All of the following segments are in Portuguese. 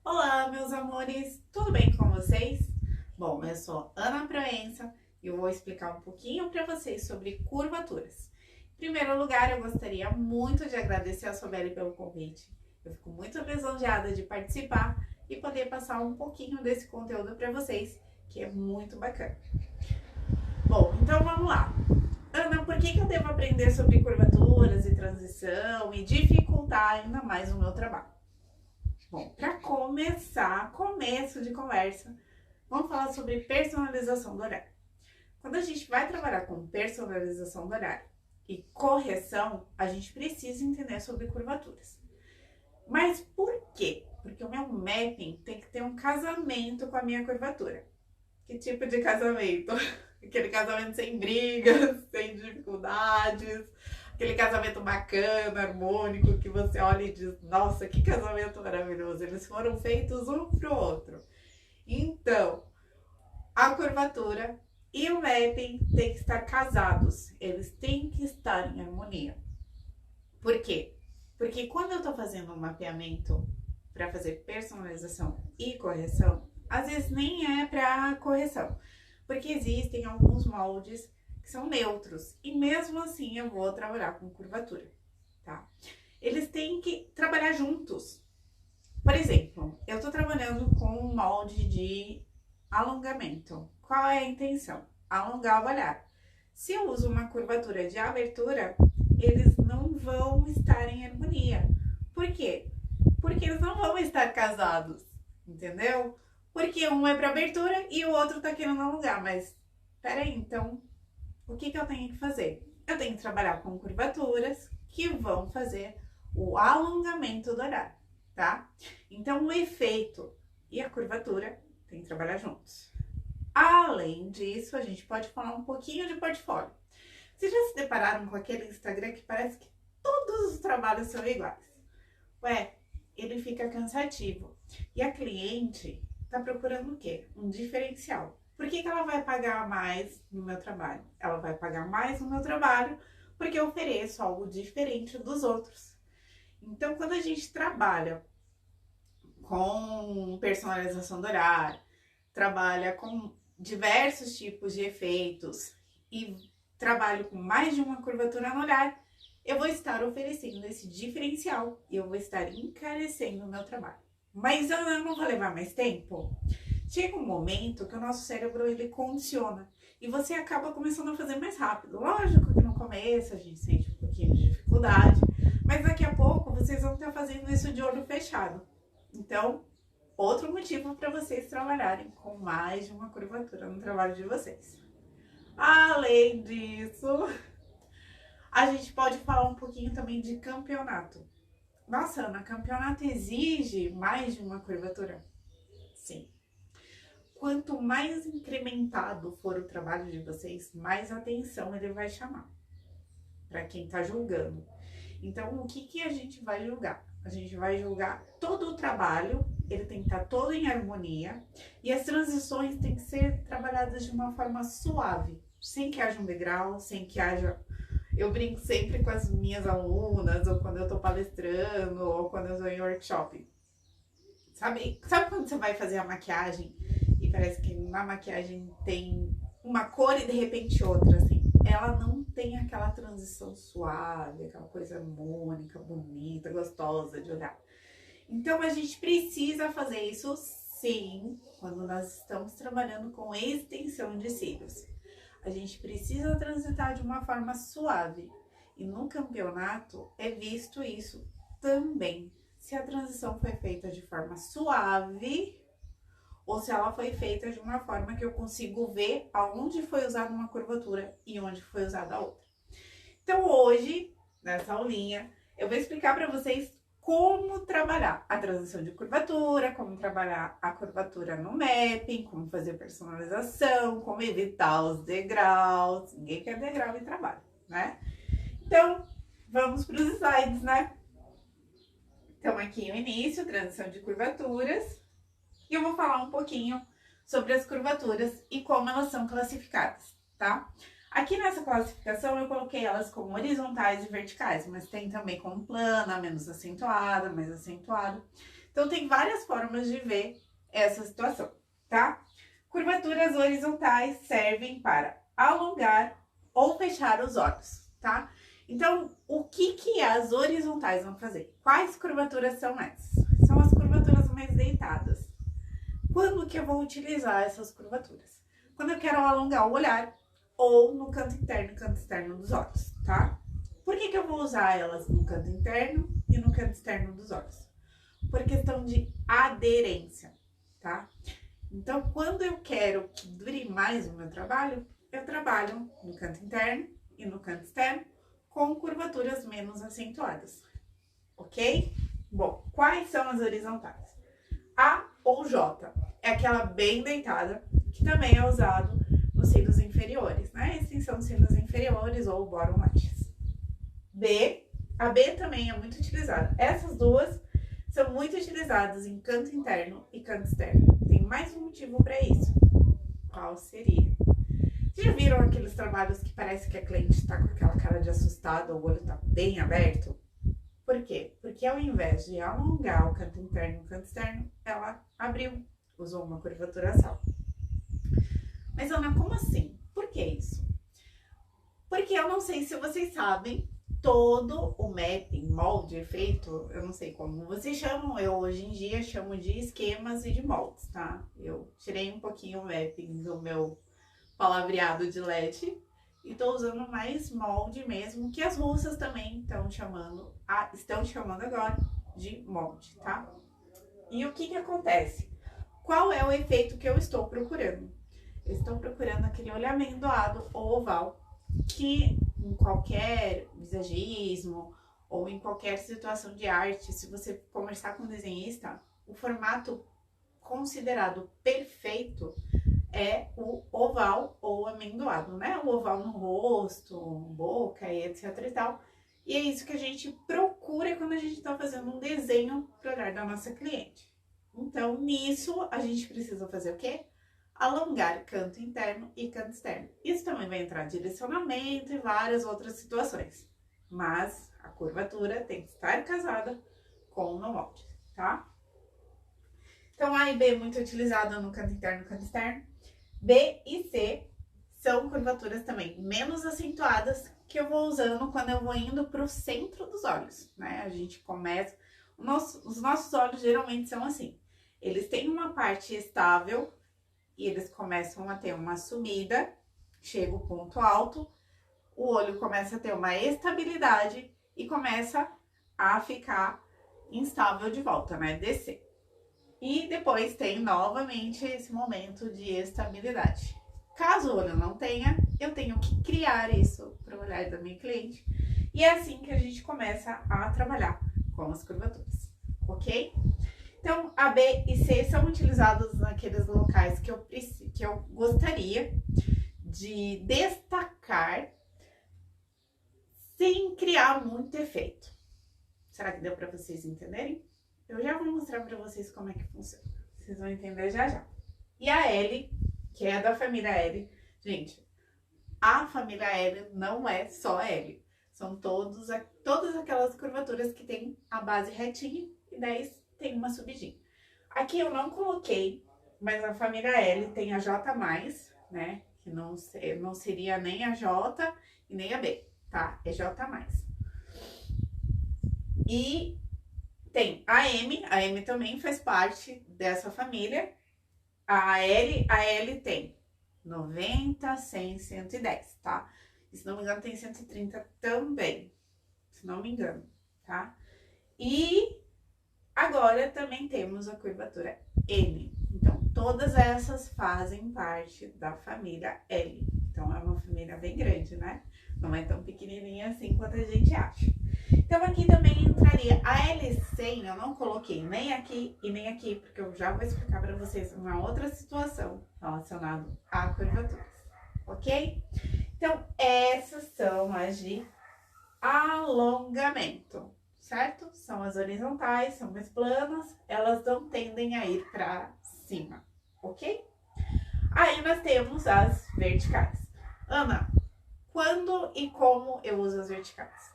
Olá, meus amores, tudo bem com vocês? Bom, eu sou Ana Proença e eu vou explicar um pouquinho para vocês sobre curvaturas. Em primeiro lugar, eu gostaria muito de agradecer a Sobeli pelo convite. Eu fico muito lisonjeada de participar e poder passar um pouquinho desse conteúdo para vocês, que é muito bacana. Bom, então vamos lá. Ana, por que eu devo aprender sobre curvaturas e transição e dificultar ainda mais o meu trabalho? Bom, para começar, começo de conversa, vamos falar sobre personalização do horário. Quando a gente vai trabalhar com personalização do horário e correção, a gente precisa entender sobre curvaturas. Mas por quê? Porque o meu mapping tem que ter um casamento com a minha curvatura. Que tipo de casamento? Aquele casamento sem brigas, sem dificuldades, aquele casamento bacana, harmônico, que você olha e diz, nossa, que casamento maravilhoso, eles foram feitos um pro outro. Então, a curvatura e o mapping têm que estar casados, eles têm que estar em harmonia. Por quê? Porque quando eu estou fazendo um mapeamento para fazer personalização e correção, às vezes nem é para correção, porque existem alguns moldes que são neutros e mesmo assim eu vou trabalhar com curvatura, tá? Eles têm que trabalhar juntos. Por exemplo, eu estou trabalhando com um molde de alongamento. Qual é a intenção? Alongar o olhar. Se eu uso uma curvatura de abertura, eles não vão estar em harmonia. Por quê? Porque eles não vão estar casados, entendeu? Porque um é para abertura e o outro tá querendo alongar, mas peraí, então o que eu tenho que fazer? Eu tenho que trabalhar com curvaturas que vão fazer o alongamento do horário, tá? Então o efeito e a curvatura tem que trabalhar juntos. Além disso, a gente pode falar um pouquinho de portfólio. Vocês já se depararam com aquele Instagram que parece que todos os trabalhos são iguais? Ué, ele fica cansativo. E a cliente tá procurando o quê? Um diferencial. Por que ela vai pagar mais no meu trabalho? Ela vai pagar mais no meu trabalho porque eu ofereço algo diferente dos outros. Então, quando a gente trabalha com personalização do horário, trabalha com diversos tipos de efeitos e trabalho com mais de uma curvatura no olhar, eu vou estar oferecendo esse diferencial e eu vou estar encarecendo o meu trabalho. Mas eu não vou levar mais tempo? Chega um momento que o nosso cérebro ele condiciona e você acaba começando a fazer mais rápido. Lógico que no começo a gente sente um pouquinho de dificuldade, mas daqui a pouco vocês vão estar fazendo isso de olho fechado. Então, outro motivo para vocês trabalharem com mais de uma curvatura no trabalho de vocês. Além disso, a gente pode falar um pouquinho também de campeonato. Nossa, Ana, campeonato exige mais de uma curvatura? Sim. Quanto mais incrementado for o trabalho de vocês, mais atenção ele vai chamar para quem está julgando. Então, o que a gente vai julgar? A gente vai julgar todo o trabalho, ele tem que estar todo em harmonia e as transições têm que ser trabalhadas de uma forma suave, sem que haja um degrau, sem que haja. Eu brinco sempre com as minhas alunas, ou quando eu estou palestrando, ou quando eu estou em workshop. Sabe quando você vai fazer a maquiagem e parece que na maquiagem tem uma cor e de repente outra, assim? Ela não tem aquela transição suave, aquela coisa harmônica, bonita, gostosa de olhar. Então a gente precisa fazer isso sim quando nós estamos trabalhando com extensão de cílios. A gente precisa transitar de uma forma suave. E no campeonato é visto isso também. Se a transição foi feita de forma suave ou se ela foi feita de uma forma que eu consigo ver aonde foi usada uma curvatura e onde foi usada a outra. Então hoje, nessa aulinha, eu vou explicar para vocês como trabalhar a transição de curvatura, como trabalhar a curvatura no mapping, como fazer personalização, como evitar os degraus. Ninguém quer degrau em trabalho, né? Então, vamos para os slides, né? Então, aqui o início, transição de curvaturas. E eu vou falar um pouquinho sobre as curvaturas e como elas são classificadas, tá? Aqui nessa classificação eu coloquei elas como horizontais e verticais, mas tem também como plana, menos acentuada, mais acentuada. Então tem várias formas de ver essa situação, tá? Curvaturas horizontais servem para alongar ou fechar os olhos, tá? Então, o que as horizontais vão fazer? Quais curvaturas são essas? São as curvaturas mais deitadas. Quando que eu vou utilizar essas curvaturas? Quando eu quero alongar o olhar ou no canto interno e canto externo dos olhos, tá? Por que eu vou usar elas no canto interno e no canto externo dos olhos? Por questão de aderência, tá? Então, quando eu quero que dure mais o meu trabalho, eu trabalho no canto interno e no canto externo com curvaturas menos acentuadas, ok? Bom, quais são as horizontais? A ou J é aquela bem deitada, que também é usado nos cílios inferiores, né? Extensão dos cílios inferiores ou bottom lashes. B, a B também é muito utilizada. Essas duas são muito utilizadas em canto interno e canto externo. Tem mais um motivo para isso. Qual seria? Vocês já viram aqueles trabalhos que parece que a cliente está com aquela cara de assustada, o olho está bem aberto? Por quê? Porque ao invés de alongar o canto interno e o canto externo, ela abriu, usou uma curvaturação. Mas, Ana, como assim? Por que isso? Porque eu não sei se vocês sabem, todo o mapping, molde, efeito, eu não sei como vocês chamam, eu hoje em dia chamo de esquemas e de moldes, tá? Eu tirei um pouquinho o mapping do meu palavreado de LED e tô usando mais molde mesmo, que as russas também estão chamando agora de molde, tá? E o que acontece? Qual é o efeito que eu estou procurando? Eu estou procurando aquele olho amendoado ou oval, que em qualquer visagismo ou em qualquer situação de arte, se você conversar com um desenhista, o formato considerado perfeito é o oval ou amendoado, né? O oval no rosto, boca e etc e tal. E é isso que a gente procura quando a gente está fazendo um desenho para olhar da nossa cliente. Então, nisso, a gente precisa fazer o quê? Alongar canto interno e canto externo. Isso também vai entrar direcionamento e várias outras situações. Mas a curvatura tem que estar casada com o molde, tá? Então, A e B é muito utilizada no canto interno e canto externo. B e C são curvaturas também menos acentuadas que eu vou usando quando eu vou indo para o centro dos olhos, né? A gente começa... Os nossos olhos geralmente são assim. Eles têm uma parte estável e eles começam a ter uma subida, chega o ponto alto, o olho começa a ter uma estabilidade e começa a ficar instável de volta, né? Descer. E depois tem novamente esse momento de estabilidade. Caso o olho não tenha, eu tenho que criar isso para o olhar da minha cliente. E é assim que a gente começa a trabalhar com as curvaturas, ok? Então, A, B e C são utilizados naqueles locais que eu gostaria de destacar sem criar muito efeito. Será que deu para vocês entenderem? Eu já vou mostrar para vocês como é que funciona. Vocês vão entender já já. E a L, que é da família L. Gente, a família L não é só L. São todas aquelas curvaturas que tem a base retinha e 10 tem uma subidinha. Aqui eu não coloquei, mas a família L tem a J+, né? Que não seria nem a J e nem a B, tá? É J+. E tem a M também faz parte dessa família. A L tem 90, 100, 110, tá? E, se não me engano, tem 130 também, se não me engano, tá? E agora também temos a curvatura N. Então, todas essas fazem parte da família L. Então, é uma família bem grande, né? Não é tão pequenininha assim quanto a gente acha. Então, aqui também entraria a L100, eu não coloquei nem aqui e nem aqui, porque eu já vou explicar para vocês uma outra situação relacionada a curvaturas, ok? Então, essas são as de alongamento, certo? São as horizontais, são mais planas, elas não tendem a ir para cima, ok? Aí nós temos as verticais. Ana, quando e como eu uso as verticais?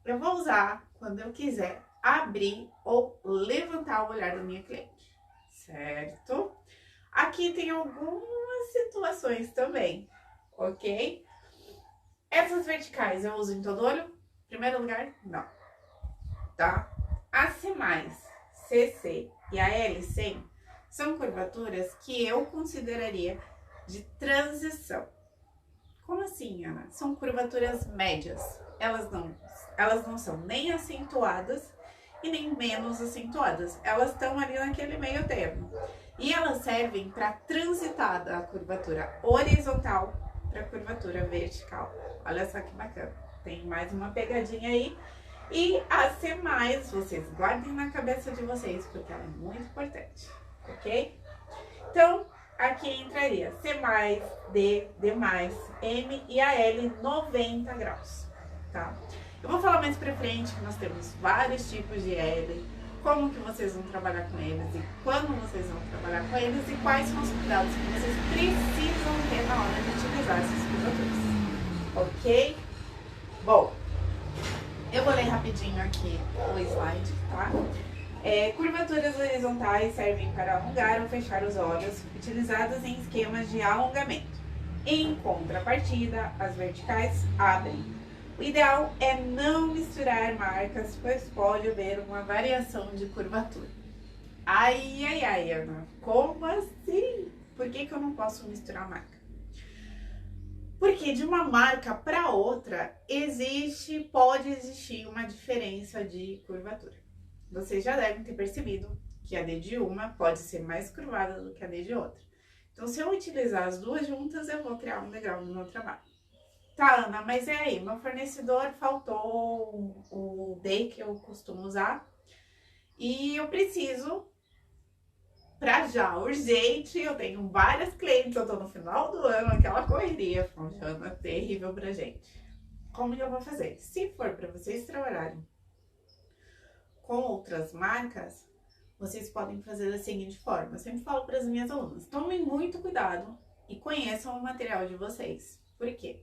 Eu vou usar quando eu quiser abrir ou levantar o olhar da minha cliente, certo? Aqui tem algumas situações também, ok? Essas verticais eu uso em todo olho? Em primeiro lugar, não, tá? A C+, CC e a L100 são curvaturas que eu consideraria de transição. Como assim, Ana? São curvaturas médias. Elas não são nem acentuadas e nem menos acentuadas. Elas estão ali naquele meio termo. E elas servem para transitar da curvatura horizontal para a curvatura vertical. Olha só que bacana. Tem mais uma pegadinha aí. E a C+, vocês guardem na cabeça de vocês, porque ela é muito importante, ok? Então, aqui entraria C+, D, D+, M e a L 90 graus, tá? Eu vou falar mais pra frente que nós temos vários tipos de L, como que vocês vão trabalhar com eles e quando vocês vão trabalhar com eles e quais são os cuidados que vocês precisam ter na hora de utilizar esses curvaturas, ok? Bom, eu vou ler rapidinho aqui o slide, tá? Curvaturas horizontais servem para alongar ou fechar os olhos, utilizadas em esquemas de alongamento. Em contrapartida, as verticais abrem. O ideal é não misturar marcas, pois pode haver uma variação de curvatura. Ai, ai, ai, Ana, como assim? Por que eu não posso misturar marca? Porque de uma marca para outra pode existir uma diferença de curvatura. Vocês já devem ter percebido que a D de uma pode ser mais curvada do que a D de outra. Então, se eu utilizar as duas juntas, eu vou criar um degrau no meu trabalho. Tá, Ana, mas aí, meu fornecedor faltou o D que eu costumo usar e eu preciso pra já, urgente, eu tenho várias clientes, eu tô no final do ano, aquela correria funciona terrível pra gente. Como que eu vou fazer? Se for pra vocês trabalharem com outras marcas, vocês podem fazer da seguinte forma. Eu sempre falo para as minhas alunas, tomem muito cuidado e conheçam o material de vocês. Por quê?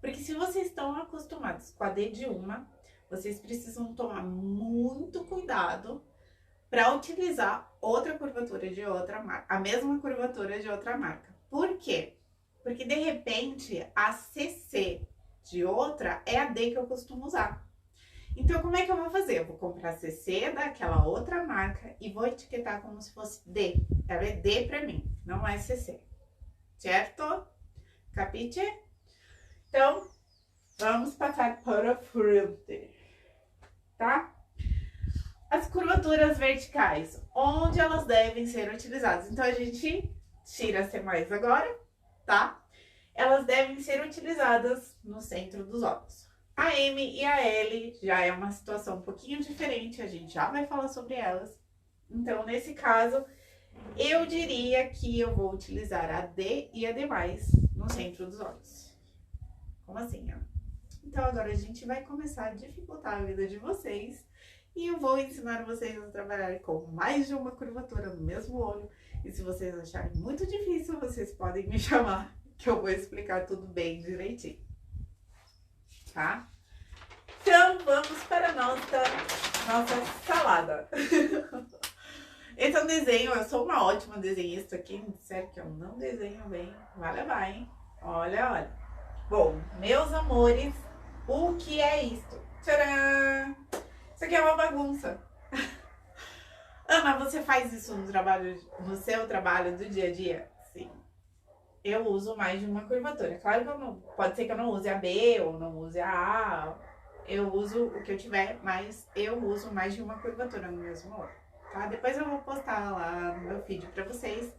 Porque se vocês estão acostumados com a D de uma, vocês precisam tomar muito cuidado para utilizar outra curvatura de outra marca, a mesma curvatura de outra marca. Por quê? Porque de repente a CC de outra é a D que eu costumo usar. Então, como é que eu vou fazer? Eu vou comprar CC daquela outra marca e vou etiquetar como se fosse D. Ela é D pra mim, não é CC. Certo? Capite? Então, vamos passar para frente. Tá? As curvaturas verticais, onde elas devem ser utilizadas? Então, a gente tira a C+ agora, tá? Elas devem ser utilizadas no centro dos olhos. A M e a L já é uma situação um pouquinho diferente, a gente já vai falar sobre elas. Então, nesse caso, eu diria que eu vou utilizar a D e a D+, no centro dos olhos. Como assim, ó? Então, agora a gente vai começar a dificultar a vida de vocês e eu vou ensinar vocês a trabalhar com mais de uma curvatura no mesmo olho. E se vocês acharem muito difícil, vocês podem me chamar, que eu vou explicar tudo bem direitinho. Tá? Então, vamos para a nossa salada. Esse é um desenho, eu sou uma ótima desenhista. Quem me disser que eu não desenho bem, vai levar, hein? Olha, olha. Bom, meus amores, o que é isto? Tcharam! Isso aqui é uma bagunça. Ana, você faz isso no seu trabalho do dia a dia? Sim. Eu uso mais de uma curvatura. Claro que pode ser que eu não use a B ou não use a A. Eu uso o que eu tiver, mas eu uso mais de uma curvatura no mesmo olho, tá? Depois eu vou postar lá no meu feed pra vocês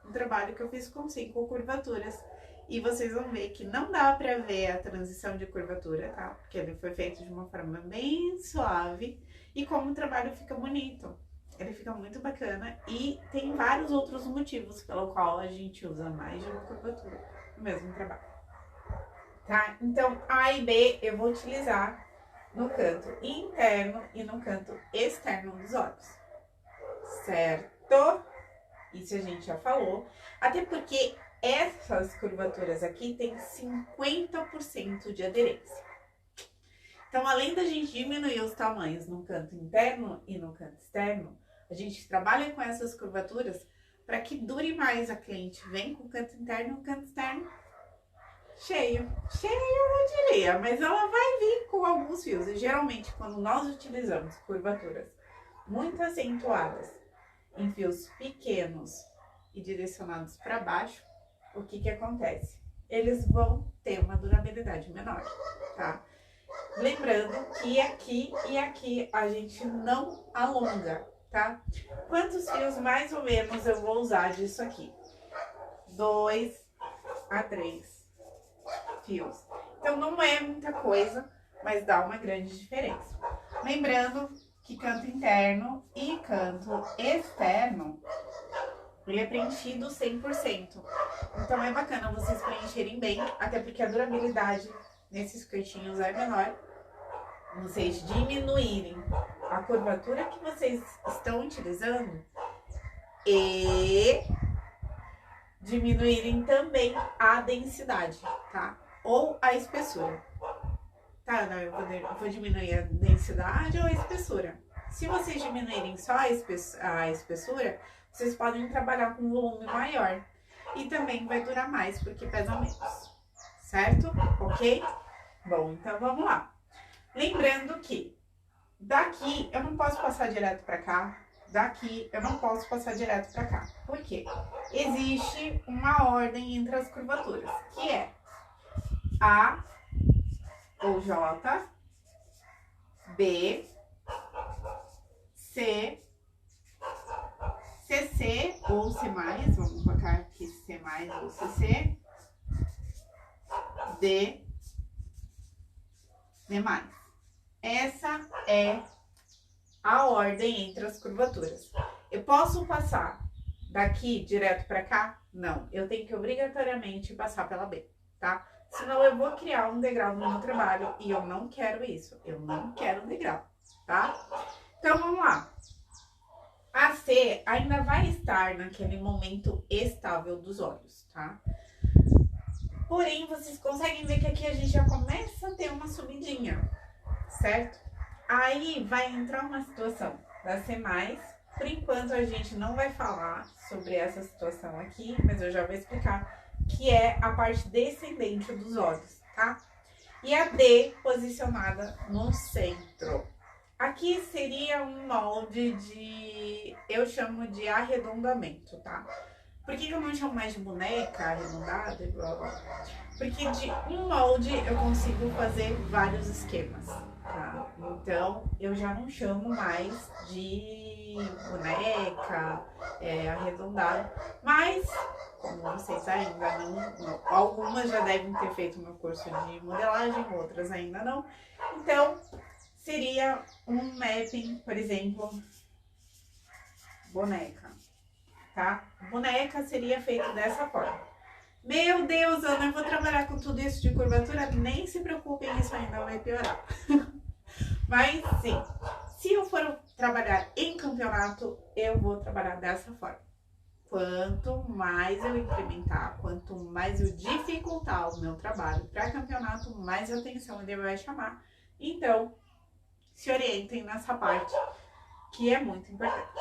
um trabalho que eu fiz com 5 curvaturas. E vocês vão ver que não dá pra ver a transição de curvatura, tá? Porque ele foi feito de uma forma bem suave. E como o trabalho fica bonito. Ele fica muito bacana e tem vários outros motivos pelo qual a gente usa mais de uma curvatura no mesmo trabalho, tá? Então, A e B eu vou utilizar no canto interno e no canto externo dos olhos, certo? Isso a gente já falou, até porque essas curvaturas aqui têm 50% de aderência. Então, além da gente diminuir os tamanhos no canto interno e no canto externo, a gente trabalha com essas curvaturas para que dure mais. A cliente vem com o canto interno e o canto externo cheio. Cheio eu não diria, mas ela vai vir com alguns fios. E geralmente, quando nós utilizamos curvaturas muito acentuadas em fios pequenos e direcionados para baixo, o que acontece? Eles vão ter uma durabilidade menor, tá? Lembrando que aqui e aqui a gente não alonga, tá? Quantos fios mais ou menos eu vou usar disso aqui? 2 a 3 fios. Então não é muita coisa, mas dá uma grande diferença. Lembrando que canto interno e canto externo, ele é preenchido 100%. Então é bacana vocês preencherem bem, até porque a durabilidade nesses cantinhos é menor. Vocês diminuírem a curvatura que vocês estão utilizando e diminuírem também a densidade, tá? Ou a espessura. Tá, não, eu vou diminuir a densidade ou a espessura. Se vocês diminuírem só a espessura, vocês podem trabalhar com um volume maior. E também vai durar mais, porque pesa menos. Certo? Ok? Bom, então vamos lá. Lembrando que daqui eu não posso passar direto para cá. Daqui eu não posso passar direto para cá. Por quê? Existe uma ordem entre as curvaturas, que é A ou J, B, C, CC ou C+, vamos colocar aqui C+, ou CC, D, D+. Essa é a ordem entre as curvaturas. Eu posso passar daqui direto para cá? Não, eu tenho que obrigatoriamente passar pela B, tá? Senão eu vou criar um degrau no meu trabalho e eu não quero isso. Eu não quero um degrau, tá? Então vamos lá. A C ainda vai estar naquele momento estável dos olhos, tá? Porém, vocês conseguem ver que aqui a gente já começa a ter uma subidinha, certo? Aí vai entrar uma situação da C+. Por enquanto a gente não vai falar sobre essa situação aqui, mas eu já vou explicar, que é a parte descendente dos olhos, tá? E a D posicionada no centro. Aqui seria um molde de, eu chamo de arredondamento, tá? Por que eu não chamo mais de boneca arredondada e blá blá? Porque de um molde eu consigo fazer vários esquemas, tá? Então eu já não chamo mais de boneca arredondada, mas como vocês ainda não, algumas já devem ter feito meu curso de modelagem, outras ainda não. Então seria um mapping, por exemplo, boneca, tá? Boneca seria feito dessa forma. Meu Deus, Ana, eu vou trabalhar com tudo isso de curvatura? Nem se preocupem, isso ainda vai piorar. Mas sim, se eu for trabalhar em campeonato, eu vou trabalhar dessa forma. Quanto mais eu incrementar, quanto mais eu dificultar o meu trabalho para campeonato, mais atenção ele vai chamar. Então, se orientem nessa parte, que é muito importante,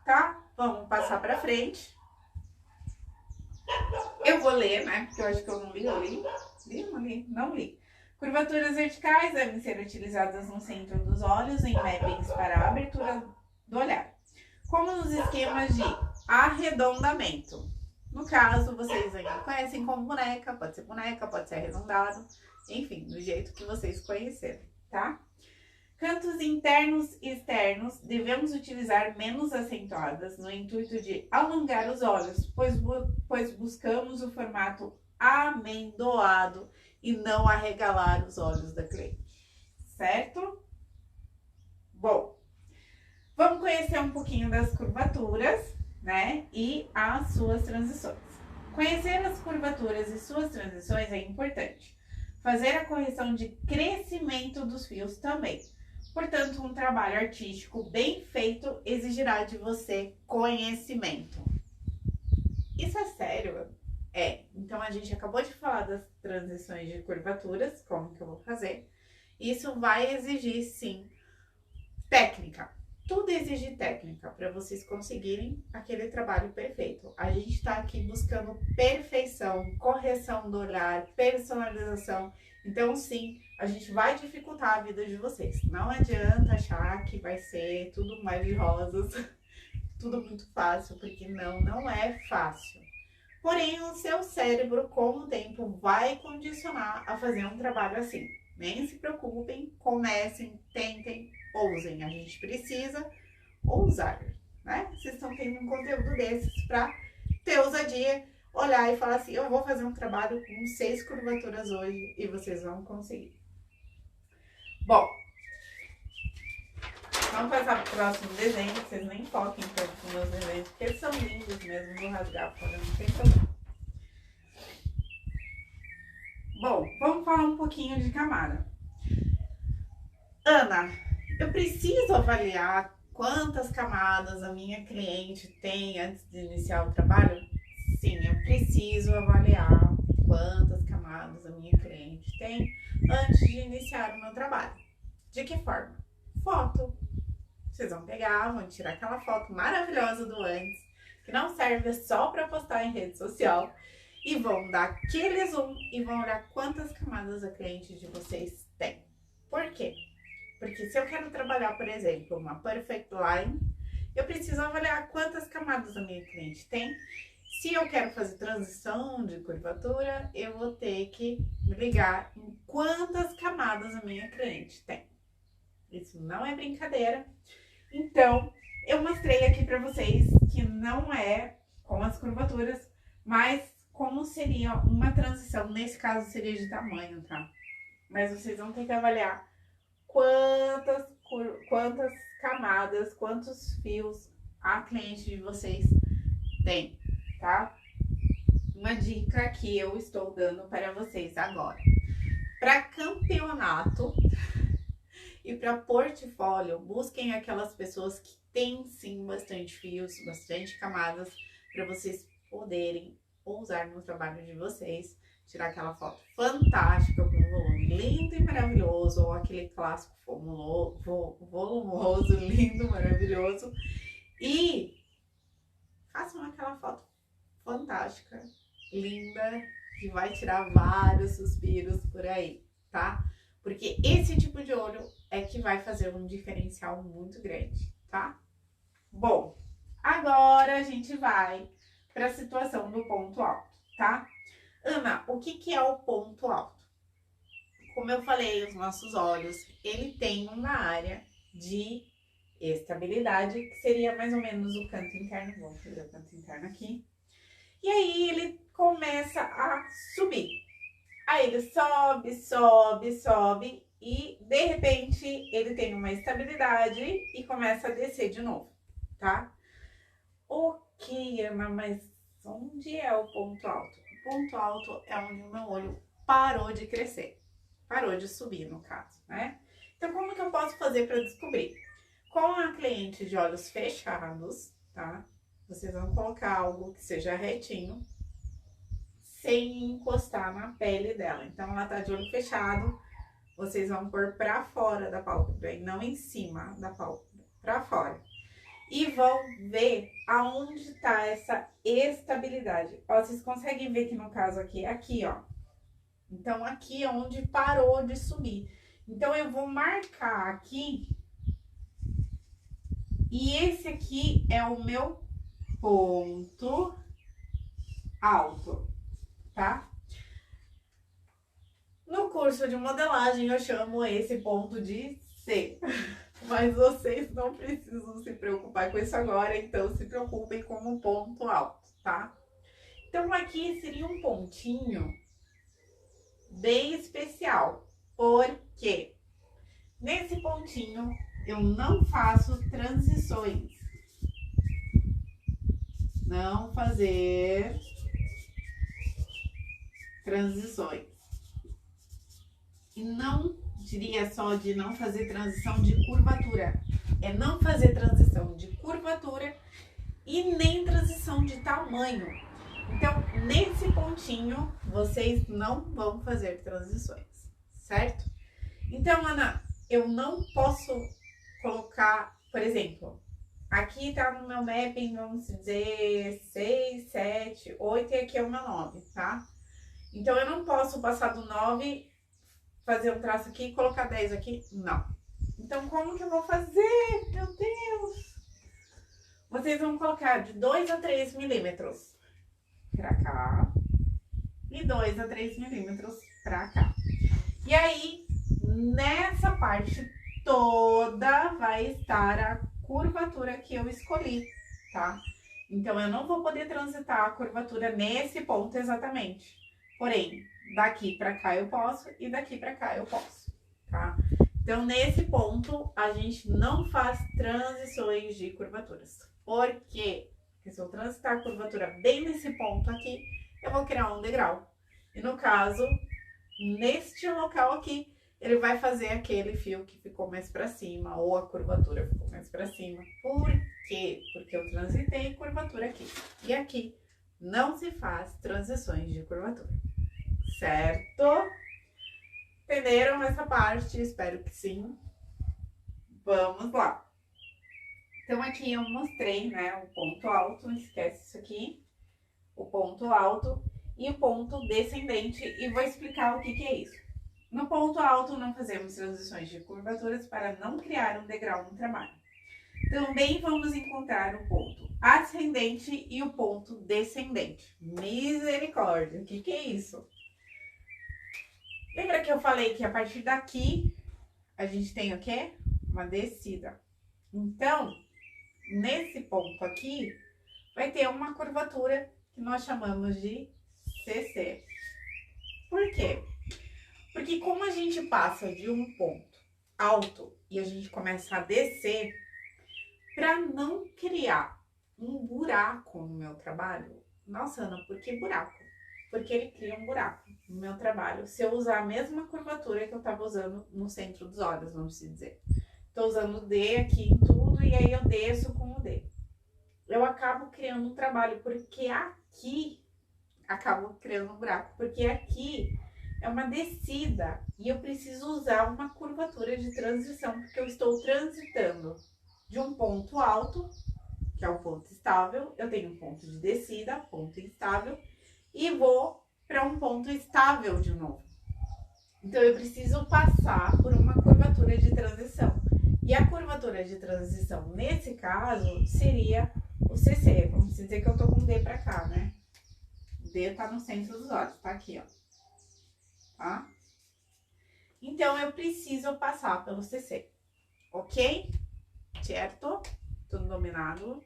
tá? Vamos passar para frente. Eu vou ler, né? Porque eu acho que eu não li, não li. Curvaturas verticais devem ser utilizadas no centro dos olhos em mappings para a abertura do olhar, como nos esquemas de arredondamento. No caso, vocês ainda conhecem como boneca, pode ser arredondado, enfim, do jeito que vocês conhecerem, tá? Cantos internos e externos devemos utilizar menos acentuadas no intuito de alongar os olhos, pois buscamos o formato amendoado e não arregalar os olhos da cliente, certo? Bom, vamos conhecer um pouquinho das curvaturas, né, e as suas transições. Conhecer as curvaturas e suas transições é importante. Fazer a correção de crescimento dos fios também. Portanto, um trabalho artístico bem feito exigirá de você conhecimento. Isso é sério? Então a gente acabou de falar das transições de curvaturas, como que eu vou fazer. Isso vai exigir, sim, técnica. Tudo exige técnica para vocês conseguirem aquele trabalho perfeito. A gente está aqui buscando perfeição, correção do olhar, personalização. Então, sim, a gente vai dificultar a vida de vocês. Não adianta achar que vai ser tudo mais de rosas, tudo muito fácil, porque não é fácil. Porém, o seu cérebro, com o tempo, vai condicionar a fazer um trabalho assim. Nem se preocupem, comecem, tentem, ousem. A gente precisa ousar, né? Vocês estão tendo um conteúdo desses para ter ousadia, olhar e falar assim, eu vou fazer um trabalho com 6 curvaturas hoje e vocês vão conseguir. Bom, vamos passar pro próximo desenho, que vocês nem foquem tanto nos meus desenhos, porque eles são lindos mesmo, vou rasgar a folha, não tem problema. Bom, vamos falar um pouquinho de camada. Ana, eu preciso avaliar quantas camadas a minha cliente tem antes de iniciar o trabalho? Sim, eu preciso avaliar quantas camadas a minha cliente tem antes de iniciar o meu trabalho. De que forma? Foto. Vocês vão pegar, vão tirar aquela foto maravilhosa do antes, que não serve só para postar em rede social, e vão dar aquele zoom e vão olhar quantas camadas a cliente de vocês tem. Por quê? Porque se eu quero trabalhar, por exemplo, uma perfect line, eu preciso avaliar quantas camadas a minha cliente tem. Se eu quero fazer transição de curvatura, eu vou ter que me ligar em quantas camadas a minha cliente tem. Isso não é brincadeira. Então, eu mostrei aqui para vocês que não é com as curvaturas, mas como seria uma transição. Nesse caso, seria de tamanho, tá? Mas vocês vão ter que avaliar quantas camadas, quantos fios a cliente de vocês tem, tá? Uma dica que eu estou dando para vocês agora. Para campeonato e para portfólio, busquem aquelas pessoas que têm sim bastante fios, bastante camadas, para vocês poderem usar no trabalho de vocês, tirar aquela foto fantástica com um volume lindo e maravilhoso, ou aquele clássico volumoso, lindo, maravilhoso, e façam aquela foto fantástica, linda, que vai tirar vários suspiros por aí, tá? Porque esse tipo de olho é que vai fazer um diferencial muito grande, tá? Bom, agora a gente vai para a situação do ponto alto, tá? Ana, o que é o ponto alto? Como eu falei, os nossos olhos, ele tem uma área de estabilidade, que seria mais ou menos o canto interno. Vou fazer o canto interno aqui. E aí ele começa a subir. Aí ele sobe, sobe, sobe e de repente ele tem uma estabilidade e começa a descer de novo, tá? Ok, Ana, mas onde é o ponto alto? O ponto alto é onde o meu olho parou de crescer, parou de subir no caso, né? Então como que eu posso fazer para descobrir? Com a cliente de olhos fechados, tá? Vocês vão colocar algo que seja retinho, sem encostar na pele dela. Então ela tá de olho fechado, vocês vão pôr pra fora da pálpebra e não em cima da pálpebra, pra fora. E vão ver aonde tá essa estabilidade. Ó, vocês conseguem ver que no caso aqui, ó. Então aqui é onde parou de subir. Então eu vou marcar aqui. E esse aqui é o meu ponto alto, tá? No curso de modelagem eu chamo esse ponto de C. Mas vocês não precisam se preocupar com isso agora, então se preocupem com o ponto alto, tá? Então aqui seria um pontinho bem especial, porque nesse pontinho eu não faço transições. Não fazer transições. E não diria só de não fazer transição de curvatura. É não fazer transição de curvatura e nem transição de tamanho. Então, nesse pontinho, vocês não vão fazer transições, certo? Então, Ana, eu não posso colocar, por exemplo, aqui tá no meu mapping, vamos dizer, 6, 7, 8 e aqui é o meu 9, tá? Então, eu não posso passar do 9, fazer um traço aqui e colocar 10 aqui, não. Então, como que eu vou fazer? Meu Deus! Vocês vão colocar de 2 a 3 milímetros pra cá e 2 a 3 milímetros pra cá. E aí, nessa parte toda vai estar a curvatura que eu escolhi, tá? Então, eu não vou poder transitar a curvatura nesse ponto exatamente. Porém, daqui pra cá eu posso e daqui pra cá eu posso, tá? Então, nesse ponto, a gente não faz transições de curvaturas. Por quê? Porque se eu transitar a curvatura bem nesse ponto aqui, eu vou criar um degrau. E no caso, neste local aqui, ele vai fazer aquele fio que ficou mais para cima, ou a curvatura ficou mais para cima. Por quê? Porque eu transitei curvatura aqui. E aqui não se faz transições de curvatura. Certo? Entenderam essa parte? Espero que sim. Vamos lá. Então, aqui eu mostrei, né, o ponto alto, esquece isso aqui, o ponto alto e o ponto descendente, e vou explicar o que que é isso. No ponto alto, não fazemos transições de curvaturas para não criar um degrau no trabalho. Também vamos encontrar o ponto ascendente e o ponto descendente. Misericórdia, o que que é isso? Lembra que eu falei que a partir daqui a gente tem o quê? Uma descida. Então, nesse ponto aqui, vai ter uma curvatura que nós chamamos de CC. Por quê? Porque como a gente passa de um ponto alto e a gente começa a descer, para não criar um buraco no meu trabalho. Nossa, Ana, por que buraco? Porque ele cria um buraco no meu trabalho se eu usar a mesma curvatura que eu estava usando no centro dos olhos, vamos dizer. Tô usando o D aqui em tudo e aí eu desço com o D. Eu acabo criando um trabalho, porque aqui acabo criando um buraco, porque aqui é uma descida e eu preciso usar uma curvatura de transição, porque eu estou transitando de um ponto alto, que é o ponto estável, eu tenho um ponto de descida, ponto instável, e vou para um ponto estável de novo. Então, eu preciso passar por uma curvatura de transição. E a curvatura de transição, nesse caso, seria o CC. Vamos dizer que eu tô com o D pra cá, né? O D tá no centro dos olhos, tá aqui, ó. Tá? Então, eu preciso passar pelo CC, ok? Certo? Tudo dominado.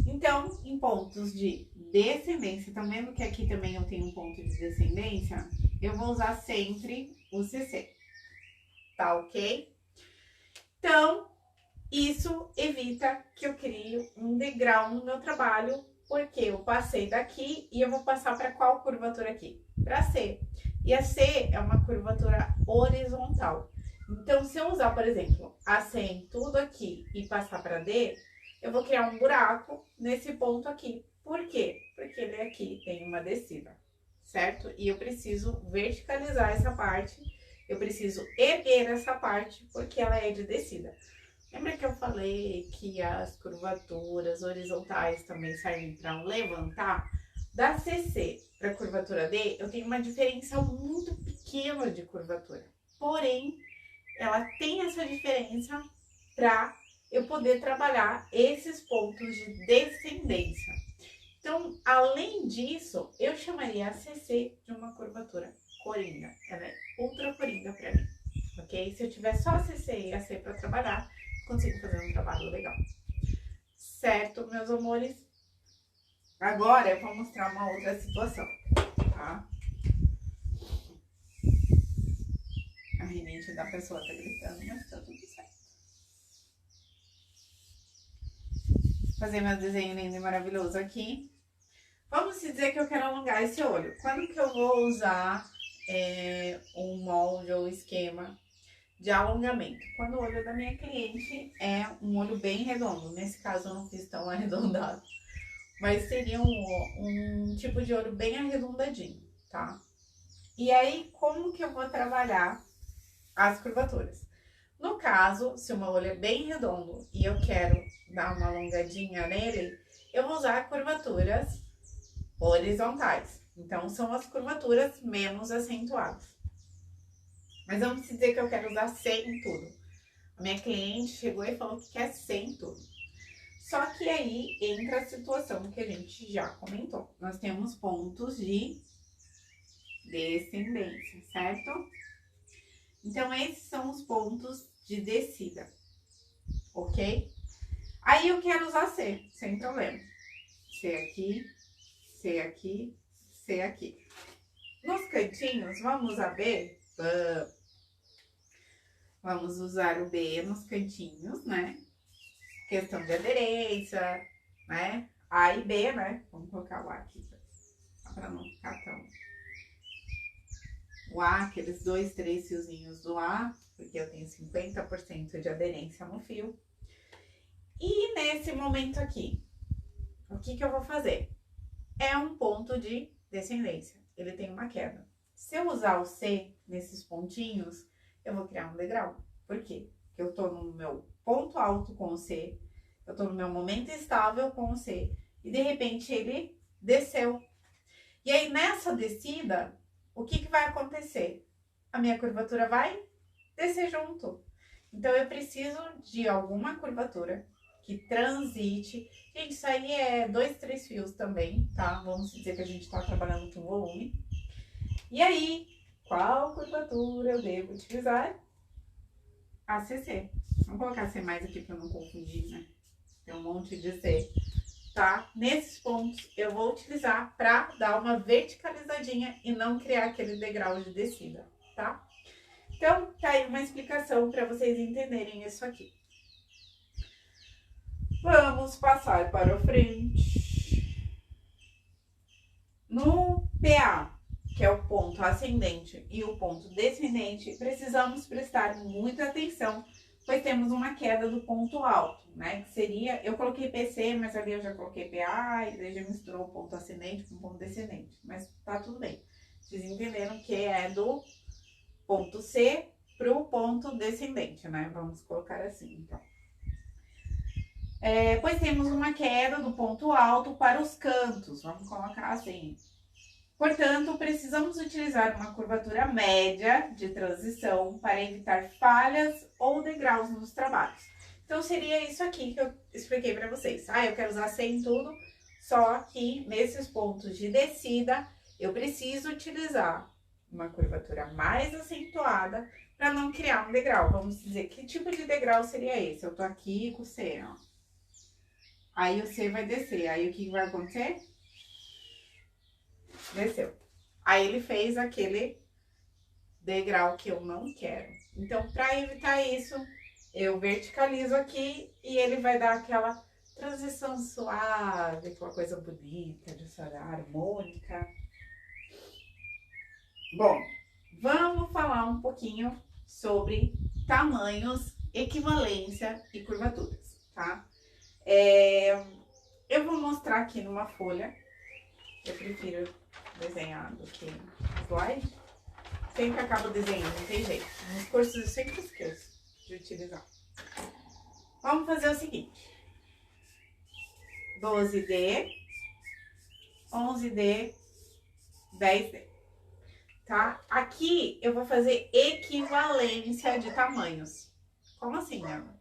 Então, em pontos de descendência, tá vendo que aqui também eu tenho um ponto de descendência? Eu vou usar sempre o CC, tá ok? Então, isso evita que eu crie um degrau no meu trabalho, porque eu passei daqui e eu vou passar para qual curvatura aqui? Para C. E a C é uma curvatura horizontal. Então, se eu usar, por exemplo, a C em tudo aqui e passar para D, eu vou criar um buraco nesse ponto aqui. Por quê? Porque ele aqui tem uma descida, certo? E eu preciso verticalizar essa parte, eu preciso erguer essa parte, porque ela é de descida. Lembra que eu falei que as curvaturas horizontais também servem para levantar? Da CC para a curvatura D, eu tenho uma diferença muito pequena de curvatura. Porém, ela tem essa diferença para eu poder trabalhar esses pontos de descendência. Então, além disso, eu chamaria a CC de uma curvatura coringa. Ela é ultra coringa para mim, ok? Se eu tiver só a CC e a C para trabalhar, consigo fazer um trabalho legal. Certo, meus amores? Agora eu vou mostrar uma outra situação, tá? A rinite da pessoa tá gritando, mas tá tudo certo. Fazer meu desenho lindo e maravilhoso aqui. Vamos dizer que eu quero alongar esse olho. Quando que eu vou usar um molde ou esquema de alongamento? Quando o olho da minha cliente é um olho bem redondo. Nesse caso eu não fiz tão arredondado. mas seria um tipo de ouro bem arredondadinho, tá? E aí, como que eu vou trabalhar as curvaturas? No caso, se o meu olho é bem redondo e eu quero dar uma alongadinha nele, eu vou usar curvaturas horizontais. Então, são as curvaturas menos acentuadas. Mas não precisa dizer que eu quero usar 100 em tudo. A minha cliente chegou e falou que quer 100 em tudo. Só que aí entra a situação que a gente já comentou. Nós temos pontos de descendência, certo? Então, esses são os pontos de descida, ok? Aí eu quero usar C, sem problema. C aqui, C aqui, C aqui. Nos cantinhos, vamos usar B? Vamos usar o B nos cantinhos, né? Questão de aderência, né? A e B, né? Vamos colocar o A aqui, para não ficar tão... O A, aqueles 2, 3 fiozinhos do A, porque eu tenho 50% de aderência no fio. E nesse momento aqui, o que que eu vou fazer? É um ponto de descendência, ele tem uma queda. Se eu usar o C nesses pontinhos, eu vou criar um degrau. Por quê? Porque eu tô no meu ponto alto com o C, eu tô no meu momento estável com o C, e de repente ele desceu. E aí nessa descida, o que que vai acontecer? A minha curvatura vai descer junto. Então eu preciso de alguma curvatura que transite. Gente, isso aí é 2, 3 fios também, tá? Vamos dizer que a gente tá trabalhando com volume. E aí, qual curvatura eu devo utilizar? ACC. Vamos colocar C mais aqui para não confundir, né? Tem um monte de C, tá? Nesses pontos eu vou utilizar para dar uma verticalizadinha e não criar aquele degrau de descida, tá? Então, tá aí uma explicação para vocês entenderem isso aqui. Vamos passar para frente. No PA, que é o ponto ascendente e o ponto descendente, precisamos prestar muita atenção, pois temos uma queda do ponto alto, né? Que seria, eu coloquei PC, mas ali eu já coloquei PA, e daí já misturou o ponto ascendente com o ponto descendente. Mas tá tudo bem. Vocês entenderam que é do ponto C para o ponto descendente, né? Vamos colocar assim, então. Pois temos uma queda do ponto alto para os cantos, vamos colocar assim. Portanto, precisamos utilizar uma curvatura média de transição para evitar falhas ou degraus nos trabalhos. Então, seria isso aqui que eu expliquei para vocês. Eu quero usar C em tudo, só que nesses pontos de descida, eu preciso utilizar uma curvatura mais acentuada para não criar um degrau. Vamos dizer, que tipo de degrau seria esse? Eu tô aqui com o C, ó. Aí o C vai descer. Aí o que vai acontecer? Desceu. Aí ele fez aquele degrau que eu não quero. Então, para evitar isso, eu verticalizo aqui e ele vai dar aquela transição suave, aquela coisa bonita, de harmônica. Bom, vamos falar um pouquinho sobre tamanhos, equivalência e curvaturas, tá? Eu vou mostrar aqui numa folha. Eu prefiro desenhar do que slide. Sempre acabo desenhando, não tem jeito. Nos cursos eu sempre esqueço de utilizar. Vamos fazer o seguinte. 12D, 11D, 10D. Tá? Aqui eu vou fazer equivalência de tamanhos. Como assim, Ana?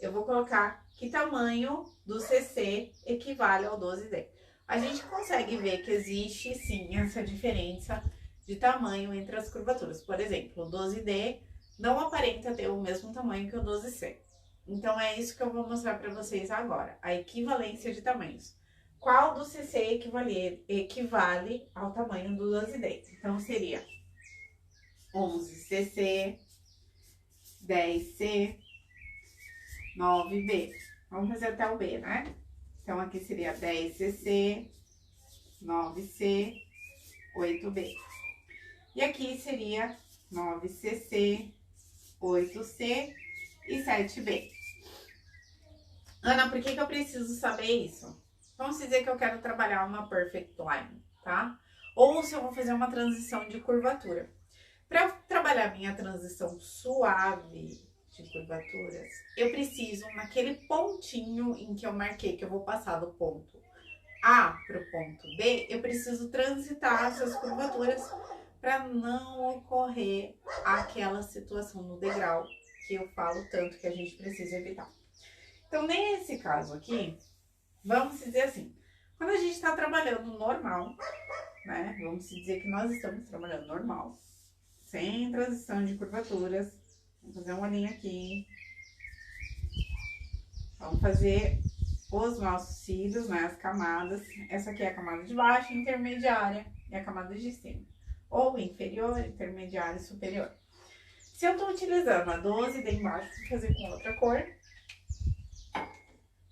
Eu vou colocar que tamanho do CC equivale ao 12D. A gente consegue ver que existe, sim, essa diferença de tamanho entre as curvaturas. Por exemplo, o 12D não aparenta ter o mesmo tamanho que o 12C. Então, é isso que eu vou mostrar para vocês agora, a equivalência de tamanhos. Qual do CC equivale ao tamanho do 12D? Então, seria 11CC, 10C, 9B. Vamos fazer até o B, né? Então, aqui seria 10CC, 9C, 8B. E aqui seria 9CC, 8C e 7B. Ana, por que eu preciso saber isso? Vamos dizer que eu quero trabalhar uma perfect line, tá? Ou se eu vou fazer uma transição de curvatura. Para trabalhar minha transição suave de curvaturas, eu preciso, naquele pontinho em que eu marquei, que eu vou passar do ponto A para o ponto B, eu preciso transitar essas curvaturas para não ocorrer aquela situação no degrau que eu falo tanto que a gente precisa evitar. Então, nesse caso aqui, vamos dizer assim, quando a gente está trabalhando normal, né? Vamos dizer que nós estamos trabalhando normal, sem transição de curvaturas. Vamos fazer uma linha aqui. Vamos fazer os nossos cílios, né? As camadas. Essa aqui é a camada de baixo, intermediária e a camada de cima. Ou inferior, intermediária e superior. Se eu tô utilizando a 12D embaixo, vou fazer com outra cor.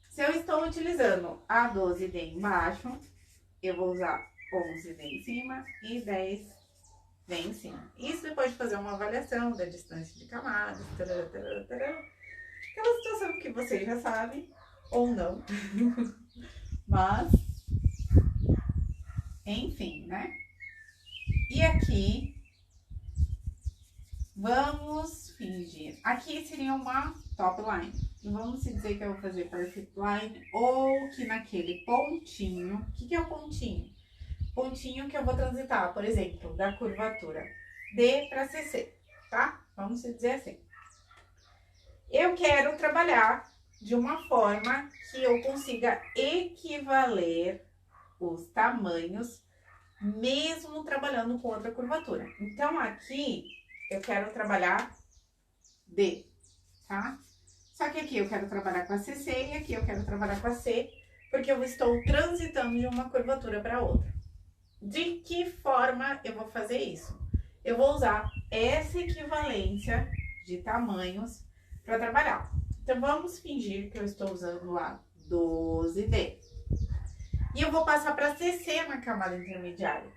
Se eu estou utilizando a 12D embaixo, eu vou usar 11D em cima e 10D em cima. Isso depois de fazer uma avaliação da distância de camadas, aquela situação que vocês já sabem, ou não, mas, enfim, né? E aqui, vamos fingir, aqui seria uma top line. E vamos dizer que eu vou fazer perfect line, ou que naquele pontinho, o que é o pontinho? Pontinho que eu vou transitar, por exemplo, da curvatura D para CC, tá? Vamos dizer assim. Eu quero trabalhar de uma forma que eu consiga equivaler os tamanhos, mesmo trabalhando com outra curvatura. Então, aqui eu quero trabalhar D, tá? Só que aqui eu quero trabalhar com a CC e aqui eu quero trabalhar com a C, porque eu estou transitando de uma curvatura para outra. De que forma eu vou fazer isso? Eu vou usar essa equivalência de tamanhos para trabalhar. Então, vamos fingir que eu estou usando a 12D. E eu vou passar para CC na camada intermediária.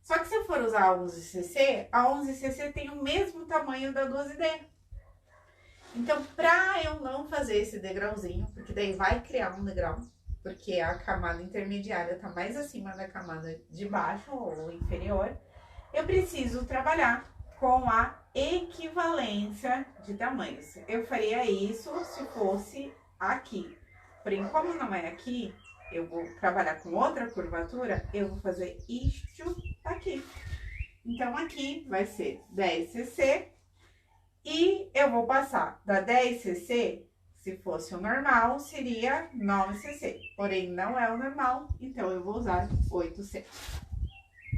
Só que se eu for usar a 11CC, a 11CC tem o mesmo tamanho da 12D. Então, para eu não fazer esse degrauzinho, porque daí vai criar um degrau, porque a camada intermediária está mais acima da camada de baixo ou inferior, eu preciso trabalhar com a equivalência de tamanhos. Eu faria isso se fosse aqui. Porém, como não é aqui, eu vou trabalhar com outra curvatura, eu vou fazer isto aqui. Então, aqui vai ser 10cc e eu vou passar da 10cc, se fosse o normal, seria 9cc. Porém, não é o normal, então eu vou usar 8c,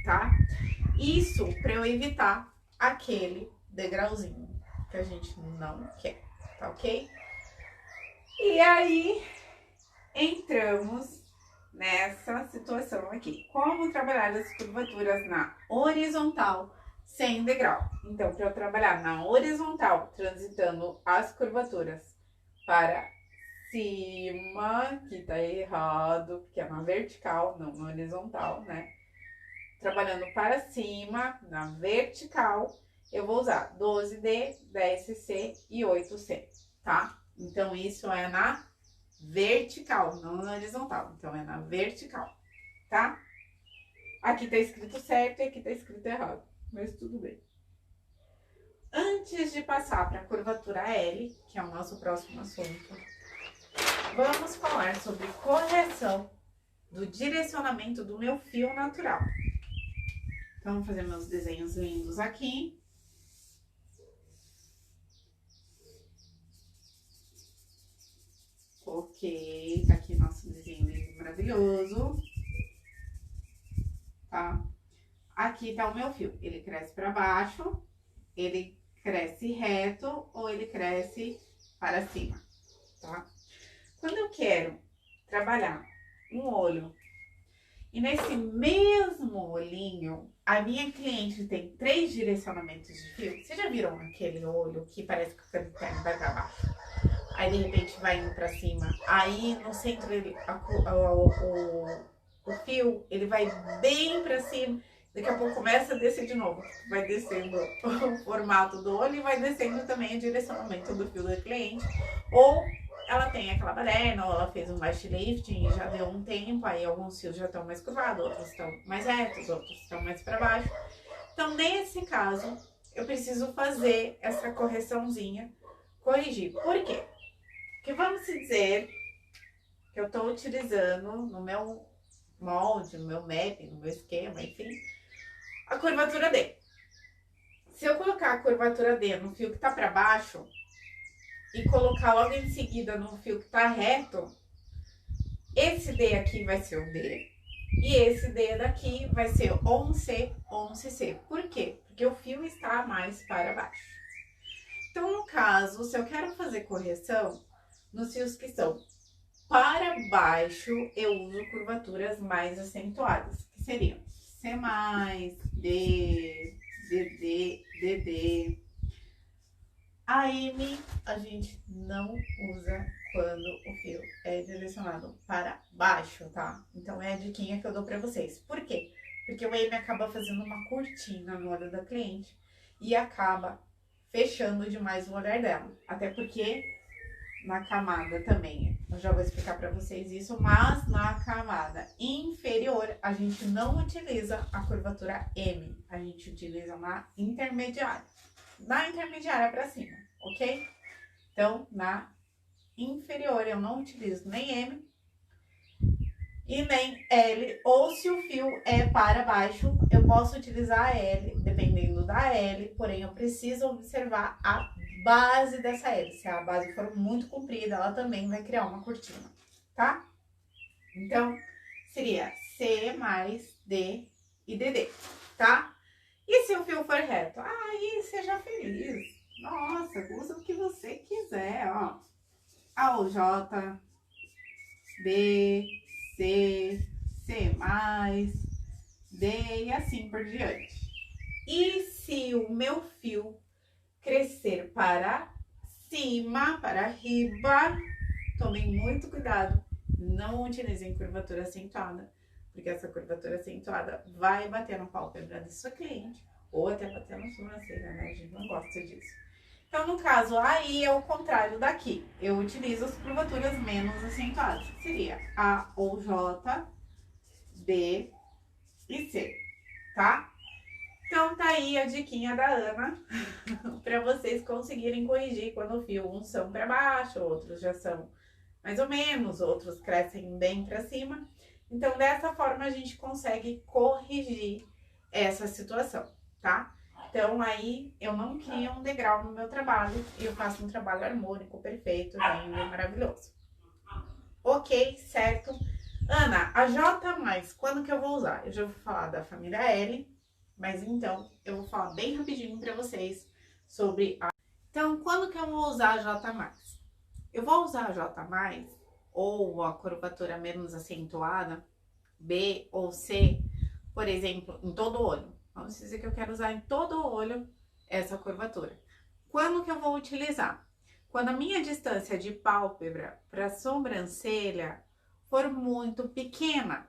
tá? Isso para eu evitar aquele degrauzinho que a gente não quer, tá ok? E aí, entramos nessa situação aqui. Como trabalhar as curvaturas na horizontal sem degrau? Então, para eu trabalhar na horizontal, transitando as curvaturas para cima, que tá errado, porque é na vertical, não na horizontal, né? Trabalhando para cima, na vertical, eu vou usar 12D, 10cc e 8c, tá? Então, isso é na vertical, não na horizontal. Então, é na vertical, tá? Aqui tá escrito certo e aqui tá escrito errado, mas tudo bem. Antes de passar para a curvatura L, que é o nosso próximo assunto, vamos falar sobre correção do direcionamento do meu fio natural. Então, vou fazer meus desenhos lindos aqui. Ok, tá aqui nosso desenho lindo, maravilhoso. Tá? Aqui tá o meu fio. Ele cresce para baixo, ele cresce reto ou ele cresce para cima, tá? Quando eu quero trabalhar um olho e nesse mesmo olhinho, a minha cliente tem 3 direcionamentos de fio. Vocês já viram aquele olho que parece que o canto vai para baixo? Aí, de repente, vai indo pra cima. Aí, no centro, o fio, ele vai bem pra cima. Daqui a pouco começa a descer de novo. Vai descendo o formato do olho e vai descendo também o direcionamento do fio da cliente. Ou ela tem aquela baderna, ou ela fez um lash lifting e já deu um tempo, aí alguns fios já estão mais curvados, outros estão mais retos, outros estão mais para baixo. Então, nesse caso, eu preciso fazer essa correçãozinha, corrigir. Por quê? Porque vamos dizer que eu estou utilizando no meu molde, no meu map, no meu esquema, enfim, a curvatura D. Se eu colocar a curvatura D no fio que tá para baixo e colocar logo em seguida no fio que tá reto, esse D aqui vai ser o D e esse D daqui vai ser ou um C ou um CC. Por quê? Porque o fio está mais para baixo. Então, no caso, se eu quero fazer correção nos fios que estão para baixo, eu uso curvaturas mais acentuadas, que seriam C+, D, DD, DD. A M a gente não usa quando o fio é direcionado para baixo, tá? Então é a diquinha que eu dou pra vocês. Por quê? Porque o M acaba fazendo uma cortina no olho da cliente e acaba fechando demais o olhar dela. Até porque na camada também, eu já vou explicar pra vocês isso, mas na camada inferior a gente não utiliza a curvatura M, a gente utiliza na intermediária. Na intermediária pra cima, ok? Então, na inferior eu não utilizo nem M e nem L, ou se o fio é para baixo, eu posso utilizar a L, dependendo da L, porém eu preciso observar a base dessa L. Se a base for muito comprida, ela também vai criar uma cortina, tá? Então, seria C mais D e DD, tá? E se o fio for reto? Aí, seja feliz. Nossa, usa o que você quiser, ó. A ou J, B, C, C+, D e assim por diante. E se o meu fio crescer para cima, para riba, tomem muito cuidado. Não utilizem curvatura acentuada, porque essa curvatura acentuada vai bater na pálpebra da sua cliente, ou até bater na sobrancelha, né? A gente não gosta disso. Então, no caso, aí é o contrário daqui. Eu utilizo as curvaturas menos acentuadas, que seria A ou J, B e C, tá? Então, tá aí a diquinha da Ana, para vocês conseguirem corrigir quando o fio, uns são para baixo, outros já são mais ou menos, outros crescem bem para cima. Então, dessa forma, a gente consegue corrigir essa situação, tá? Então, aí, eu não crio um degrau no meu trabalho e eu faço um trabalho harmônico, perfeito, lindo e maravilhoso. Ok, certo? Ana, a J+, quando que eu vou usar? Eu já vou falar da família L, mas então, eu vou falar bem rapidinho para vocês sobre a... Então, quando que eu vou usar a J+? Eu vou usar a J+, ou a curvatura menos acentuada, B ou C, por exemplo, em todo o olho. Vamos dizer que eu quero usar em todo o olho essa curvatura. Quando que eu vou utilizar? Quando a minha distância de pálpebra para sobrancelha for muito pequena.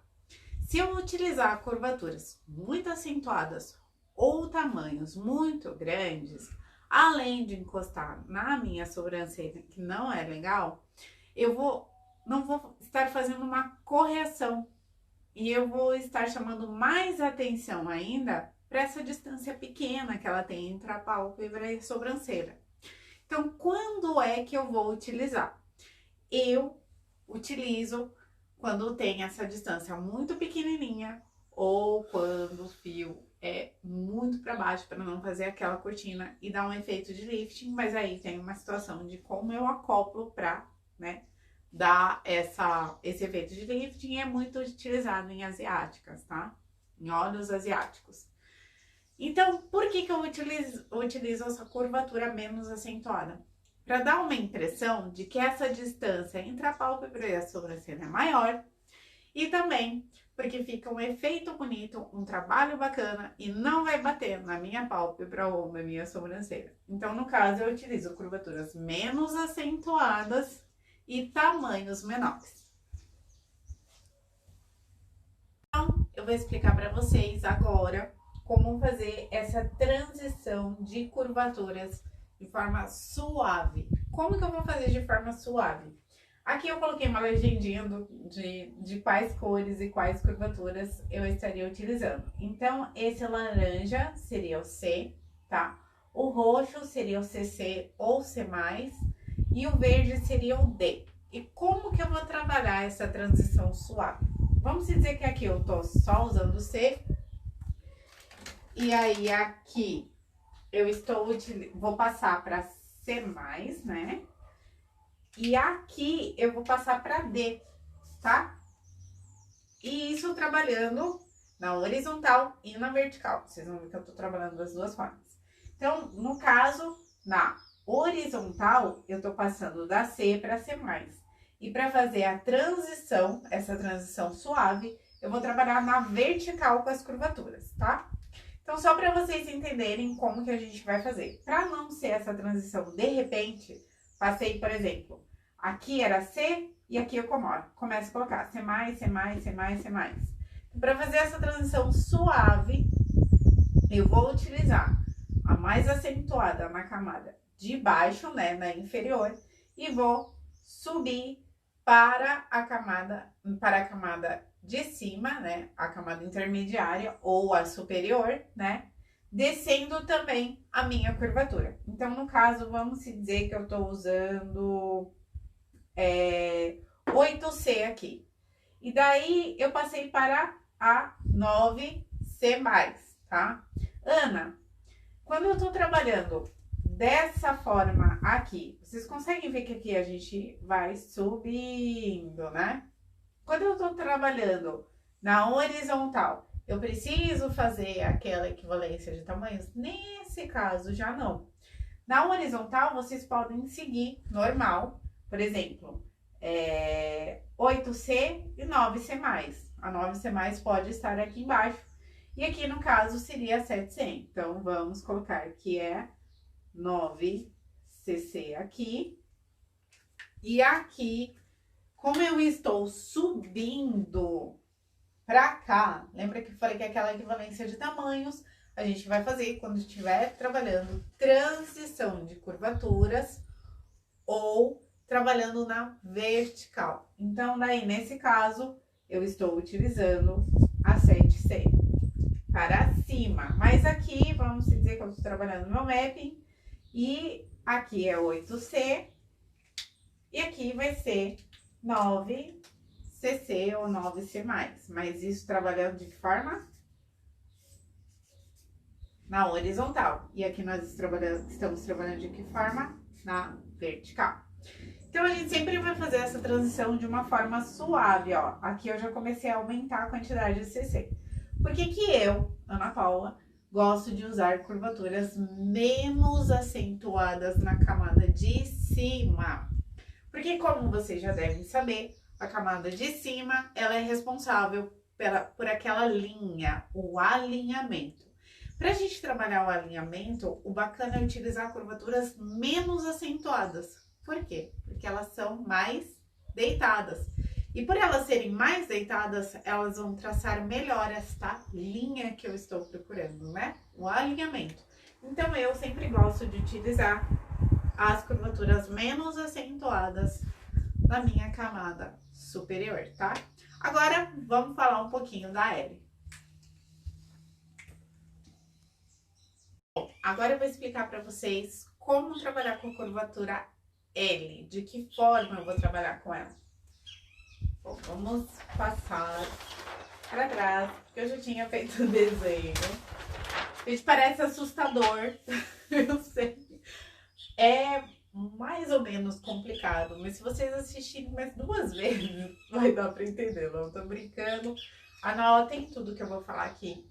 Se eu utilizar curvaturas muito acentuadas ou tamanhos muito grandes, além de encostar na minha sobrancelha, que não é legal, não vou estar fazendo uma correção e eu vou estar chamando mais atenção ainda para essa distância pequena que ela tem entre a pálpebra e a sobrancelha. Então, quando é que eu vou utilizar? Eu utilizo quando tem essa distância muito pequenininha ou quando o fio é muito para baixo para não fazer aquela cortina e dar um efeito de lifting, mas aí tem uma situação de como eu acoplo para, né, dar esse efeito de lifting. É muito utilizado em asiáticas, tá? Em olhos asiáticos. Então, por que eu utilizo essa curvatura menos acentuada? Para dar uma impressão de que essa distância entre a pálpebra e a sobrancelha é maior e também porque fica um efeito bonito, um trabalho bacana e não vai bater na minha pálpebra ou na minha sobrancelha. Então, no caso, eu utilizo curvaturas menos acentuadas e tamanhos menores. Então, eu vou explicar para vocês agora como fazer essa transição de curvaturas de forma suave. Como que eu vou fazer de forma suave? Aqui eu coloquei uma legendinha de quais cores e quais curvaturas eu estaria utilizando. Então, esse laranja seria o C, tá? O roxo seria o CC ou C+, e o verde seria o D. E como que eu vou trabalhar essa transição suave? Vamos dizer que aqui eu tô só usando o C, e aí aqui eu vou passar para C+, né? E aqui eu vou passar para D, tá? E isso trabalhando na horizontal e na vertical. Vocês vão ver que eu tô trabalhando das duas formas. Então, no caso, na horizontal, eu tô passando da C para C+. E para fazer a transição, essa transição suave, eu vou trabalhar na vertical com as curvaturas, tá? Então, só para vocês entenderem como que a gente vai fazer. Para não ser essa transição de repente, passei, por exemplo, aqui era C e aqui eu começo a colocar C+, C+, C+, C+. Para fazer essa transição suave, eu vou utilizar a mais acentuada na camada de baixo, né, na inferior, e vou subir para a camada de cima, né, a camada intermediária ou a superior, né, descendo também a minha curvatura. Então, no caso, vamos dizer que eu tô usando 8C aqui. E daí, eu passei para a 9C+, tá? Ana, quando eu tô trabalhando dessa forma aqui, vocês conseguem ver que aqui a gente vai subindo, né? Quando eu tô trabalhando na horizontal, eu preciso fazer aquela equivalência de tamanhos? Nesse caso, já não. Na horizontal, vocês podem seguir normal, por exemplo, 8C e 9C+. A 9C+, pode estar aqui embaixo. E aqui, no caso, seria 7C. Então, vamos colocar que é 9CC aqui. E aqui, como eu estou subindo pra cá, lembra que eu falei que aquela equivalência de tamanhos a gente vai fazer quando estiver trabalhando transição de curvaturas ou trabalhando na vertical. Então, daí, nesse caso, eu estou utilizando a 7C para cima. Mas aqui, vamos dizer que eu estou trabalhando no meu mapping e aqui é 8C e aqui vai ser 9CC ou 9C+. Mas isso trabalhando de que forma? Na horizontal. E aqui nós estamos trabalhando de que forma? Na vertical. Então, a gente sempre vai fazer essa transição de uma forma suave, ó. Aqui eu já comecei a aumentar a quantidade de CC. Por que que eu, Ana Paula, gosto de usar curvaturas menos acentuadas na camada de cima? Porque, como vocês já devem saber, a camada de cima, ela é responsável por aquela linha, o alinhamento. Para a gente trabalhar o alinhamento, o bacana é utilizar curvaturas menos acentuadas. Por quê? Porque elas são mais deitadas. E por elas serem mais deitadas, elas vão traçar melhor esta linha que eu estou procurando, né? O alinhamento. Então, eu sempre gosto de utilizar as curvaturas menos acentuadas na minha camada superior, tá? Agora, vamos falar um pouquinho da L. Agora eu vou explicar para vocês como trabalhar com a curvatura L, de que forma eu vou trabalhar com ela. Bom, vamos passar para trás, porque eu já tinha feito o desenho. Gente, parece assustador, eu sei. É mais ou menos complicado, mas se vocês assistirem mais 2 vezes, vai dar para entender, não tô brincando. Anotem tudo que eu vou falar aqui.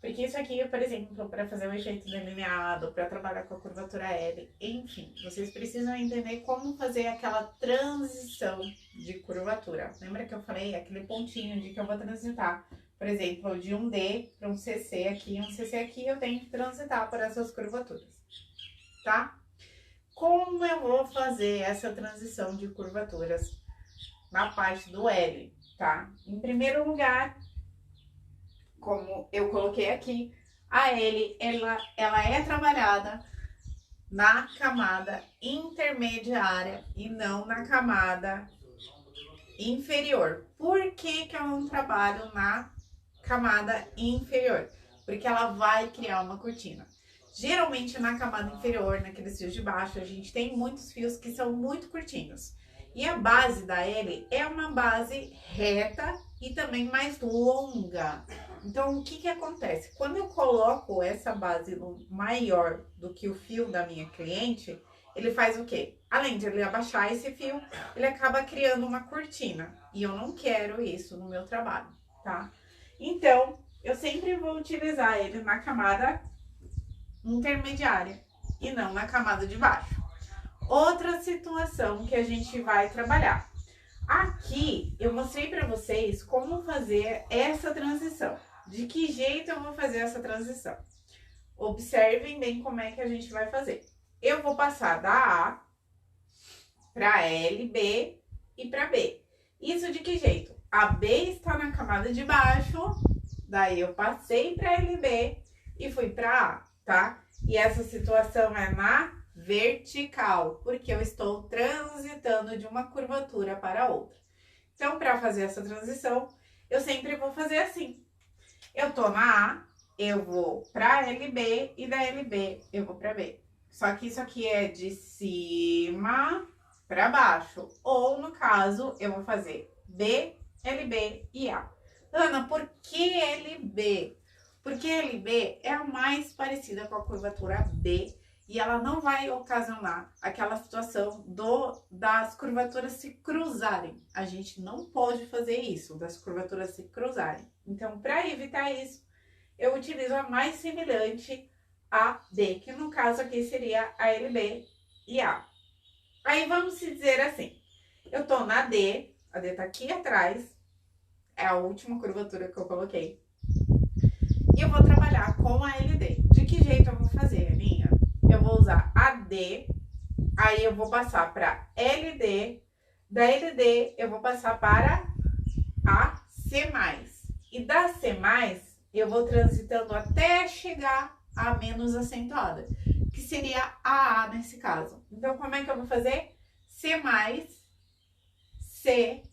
Porque isso aqui, por exemplo, para fazer um efeito delineado, para trabalhar com a curvatura L, enfim, vocês precisam entender como fazer aquela transição de curvatura. Lembra que eu falei aquele pontinho de que eu vou transitar, por exemplo, de um D para um CC aqui, eu tenho que transitar por essas curvaturas, tá? Como eu vou fazer essa transição de curvaturas na parte do L, tá? Em primeiro lugar, como eu coloquei aqui, a L, ela é trabalhada na camada intermediária e não na camada inferior. Por que que eu não trabalho na camada inferior? Porque ela vai criar uma cortina. Geralmente na camada inferior, naqueles fios de baixo, a gente tem muitos fios que são muito curtinhos. E a base da L é uma base reta e também mais longa. Então, o que que acontece? Quando eu coloco essa base maior do que o fio da minha cliente, ele faz o quê? Além de ele abaixar esse fio, ele acaba criando uma cortina. E eu não quero isso no meu trabalho, tá? Então, eu sempre vou utilizar ele na camada intermediária e não na camada de baixo. Outra situação que a gente vai trabalhar. Aqui eu mostrei para vocês como fazer essa transição. De que jeito eu vou fazer essa transição? Observem bem como é que a gente vai fazer. Eu vou passar da A para L, B e para B. Isso de que jeito? A B está na camada de baixo, daí eu passei para LB e fui para A, tá? E essa situação é na vertical, porque eu estou transitando de uma curvatura para outra. Então, para fazer essa transição, eu sempre vou fazer assim. Eu tô na A, eu vou para LB e da LB eu vou para B. Só que isso aqui é de cima para baixo. Ou, no caso, eu vou fazer B, LB e A. Ana, por que LB? Porque LB é a mais parecida com a curvatura B e ela não vai ocasionar aquela situação das curvaturas se cruzarem. A gente não pode fazer isso, das curvaturas se cruzarem. Então, para evitar isso, eu utilizo a mais semelhante a D, que no caso aqui seria a LB e A. Aí vamos se dizer assim, eu tô na D, a D tá aqui atrás, é a última curvatura que eu coloquei. E eu vou trabalhar com a LD. De que jeito eu vou fazer, Aninha? Eu vou usar a D, aí eu vou passar para LD, da LD eu vou passar para a C+. E da C+, eu vou transitando até chegar a menos acentuada, que seria a A nesse caso. Então, como é que eu vou fazer? C+, C,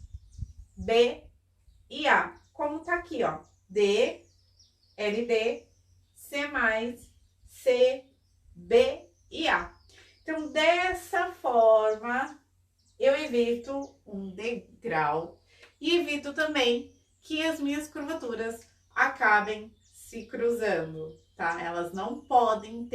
B e A. Como tá aqui, ó. D, LD, C+, C, B e A. Então, dessa forma, eu evito um degrau e evito também que as minhas curvaturas acabem se cruzando, tá? Elas não podem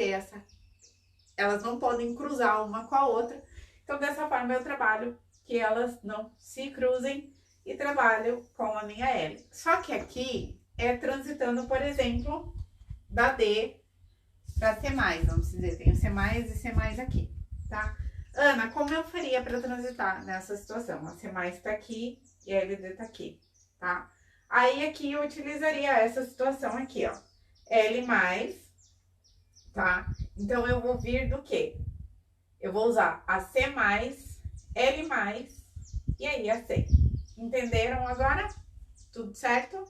elas não podem cruzar uma com a outra. Então, dessa forma, eu trabalho que elas não se cruzem e trabalho com a minha L. Só que aqui é transitando, por exemplo, da D para C+, vamos dizer, tem o C+, e C+, aqui, tá? Ana, como eu faria para transitar nessa situação? A C+ tá aqui e a LD tá aqui, tá? Aí aqui eu utilizaria essa situação aqui, ó, L+, tá? Então eu vou vir do quê? Eu vou usar a C+, L+, e aí a C. Entenderam agora? Tudo certo?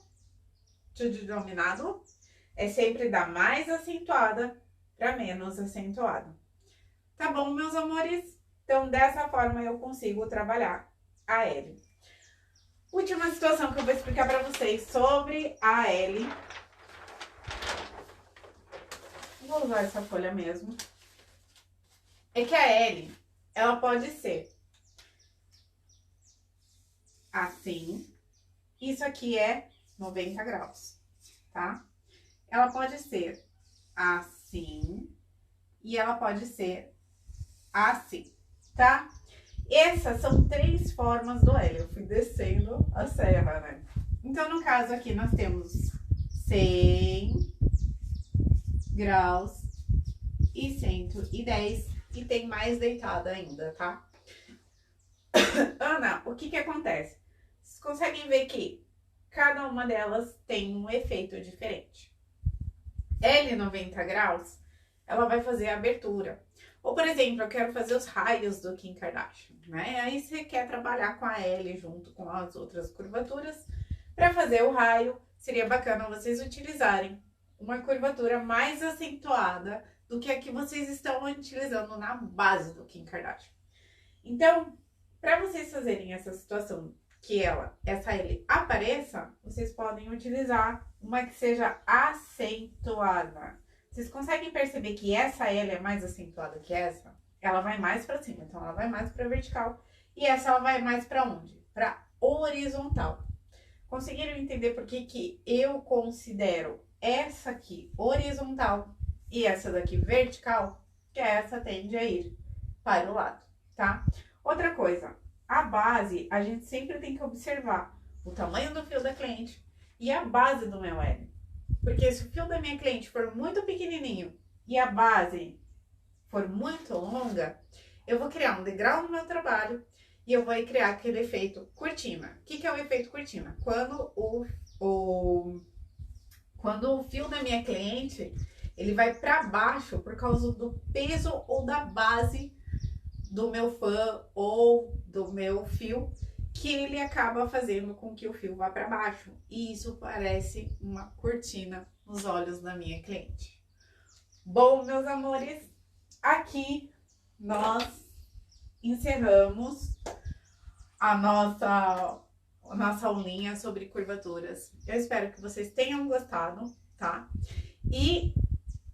Tudo dominado? É sempre da mais acentuada para menos acentuada. Tá bom, meus amores? Então, dessa forma eu consigo trabalhar a L. Última situação que eu vou explicar para vocês sobre a L. Vou usar essa folha mesmo. É que a L, ela pode ser assim. Isso aqui é 90 graus, tá? Ela pode ser assim e ela pode ser assim, tá? Essas são 3 formas do L. Eu fui descendo a serra, né? Então, no caso aqui, nós temos 100 graus e 110 e tem mais deitada ainda, tá? Ana, o que que acontece? Vocês conseguem ver que cada uma delas tem um efeito diferente. L 90 graus, ela vai fazer a abertura. Ou, por exemplo, eu quero fazer os raios do Kim Kardashian, né? Aí você quer trabalhar com a L junto com as outras curvaturas. Para fazer o raio, seria bacana vocês utilizarem uma curvatura mais acentuada do que a que vocês estão utilizando na base do Kim Kardashian. Então, para vocês fazerem essa situação que essa L apareça, vocês podem utilizar uma que seja acentuada. Vocês conseguem perceber que essa L é mais acentuada que essa? Ela vai mais para cima, então ela vai mais para vertical. E essa ela vai mais para onde? Para horizontal. Conseguiram entender por que eu considero essa aqui horizontal e essa daqui vertical? Que essa tende a ir para o lado, tá? Outra coisa, a base, a gente sempre tem que observar o tamanho do fio da cliente e a base do meu L. Porque se o fio da minha cliente for muito pequenininho e a base for muito longa, eu vou criar um degrau no meu trabalho e eu vou criar aquele efeito cortina. O que é o efeito cortina? Quando o fio da minha cliente, ele vai para baixo por causa do peso ou da base do meu fã ou do meu fio, que ele acaba fazendo com que o fio vá para baixo. E isso parece uma cortina nos olhos da minha cliente. Bom, meus amores, aqui nós encerramos a nossa aulinha sobre curvaturas. Eu espero que vocês tenham gostado, tá? E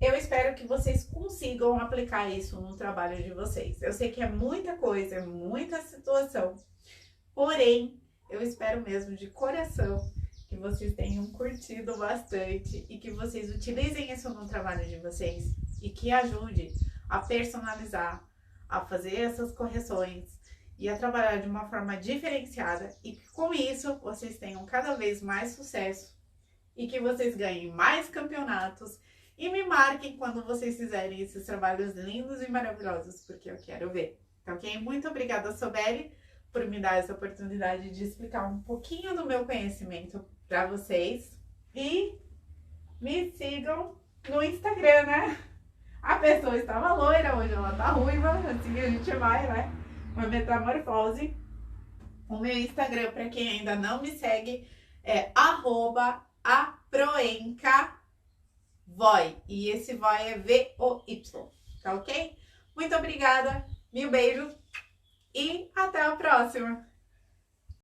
eu espero que vocês consigam aplicar isso no trabalho de vocês. Eu sei que é muita coisa, é muita situação, porém, eu espero mesmo de coração que vocês tenham curtido bastante e que vocês utilizem isso no trabalho de vocês e que ajude a personalizar, a fazer essas correções e a trabalhar de uma forma diferenciada e que com isso vocês tenham cada vez mais sucesso e que vocês ganhem mais campeonatos e me marquem quando vocês fizerem esses trabalhos lindos e maravilhosos, porque eu quero ver, tá ok? Muito obrigada, Sobeli, por me dar essa oportunidade de explicar um pouquinho do meu conhecimento para vocês e me sigam no Instagram, né? A pessoa estava loira, hoje ela tá ruiva, assim a gente vai, né? Uma metamorfose. O meu Instagram, para quem ainda não me segue, é @aproenca_voy. E esse voy é V-O-Y, tá ok? Muito obrigada, mil beijos e até a próxima!